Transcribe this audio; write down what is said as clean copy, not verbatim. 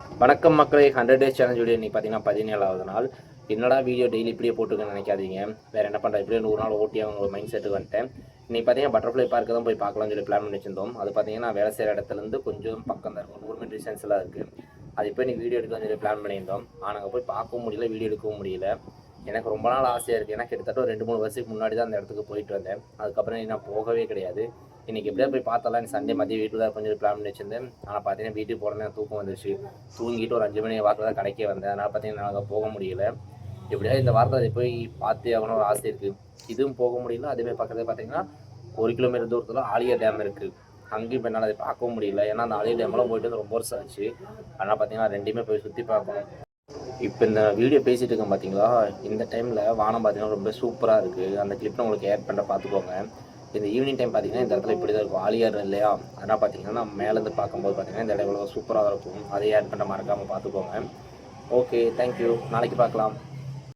வணக்கம் மக்களே, 100 days challenge video இன்றைக்கி பார்த்தீங்கன்னா 17வது நாள். என்னடா வீடியோ டெய்லி இப்படியே போட்டுருக்கேன்னு நினைக்காதீங்க. வேறு என்ன பண்ணுறேன், இப்படியே 100 நாள் ஓட்டியாக உங்கள் மைண்ட் செட்டுக்கு வந்துட்டேன். இன்றைக்கி பார்த்தீங்கன்னா பட்டர்ஃப்ளை பார்க்கு தான் போய் பார்க்கலாம்னு சொல்லி பிளான் பண்ணி வச்சிருந்தோம். அது பார்த்தீங்கன்னா வேலை செய்கிற இடத்துலேருந்து கொஞ்சம் பக்கம் தான் இருக்கும், 100 மீட்டர் டிஸ்டன்ஸ்லாம் இருக்குது. அது இப்போ இன்றைக்கி வீடியோ எடுக்கலாம்னு சொல்லி பிளான் பண்ணியிருந்தோம். ஆனால் அங்கே போய் பார்க்கவும் முடியல, வீடியோ எடுக்கவும் முடியல. எனக்கு ரொம்ப நாள் ஆசையாக இருக்குது. ஏன்னா கிட்டத்தட்ட ஒரு 2-3 வருஷத்துக்கு முன்னாடி தான் அந்த இடத்துக்கு போயிட்டு வந்தேன். அதுக்கப்புறம் நான் போகவே கிடையாது. இன்றைக்கி எப்படியா போய் பார்த்தலாம். எனக்கு சண்டே மதியம் வீட்டில் தான் கொஞ்சம் பிளான் பண்ணி வச்சிருந்தேன். ஆனால் பார்த்தீங்கன்னா வீட்டுக்கு போகிறேன், தூக்கம் வந்துச்சு. தூங்கிட்டு ஒரு 5 மணி வாரத்தில் தான் கடைக்கே வந்தேன். அதனால் பார்த்தீங்கன்னா நாங்கள் போக முடியல. எப்படியாவது இந்த வாரத்தை அதை போய் பார்த்தே ஆகணும் ஒரு ஆசை இருக்குது. இதுவும் போக முடியல. அதேமாதிரி பக்கத்தில் பார்த்தீங்கன்னா 1 கிலோமீட்டர் தூரத்தில் ஆழியார் டேம் இருக்குது. அங்கேயும் இப்போ என்னால் அதை பார்க்கவும் முடியல. ஏன்னா அந்த ஆழியார் டேம்லாம் போயிட்டு வந்து ரொம்ப வருஷம் ஆச்சு. அதனால் பார்த்தீங்கன்னா ரெண்டுமே போய் சுற்றி பார்க்கணும். இப்போ இந்த வீடியோ பேசிகிட்டு இருக்கேன் பார்த்தீங்களா, இந்த டைமில் வானம் பார்த்தீங்கன்னா ரொம்ப சூப்பராக இருக்குது. அந்த கிளிப் உங்களுக்கு ஆட் பண்ண பார்த்துக்கோங்க. இந்த ஈவினிங் டைம் பார்த்தீங்கன்னா இந்த இடத்துல இப்படி தான் இருக்கும், ஆழியார் இல்லையா. அதனால் பார்த்தீங்கன்னா நம்ம மேலேருந்து பார்க்கும்போது பார்த்தீங்கன்னா இந்த இடம் எவ்வளோ சூப்பராக இருக்கும். அதையே ஆட் பண்ண மறக்காமல் பார்த்துக்கோங்க. Okay, thank you. நாளைக்கு பார்க்கலாம்.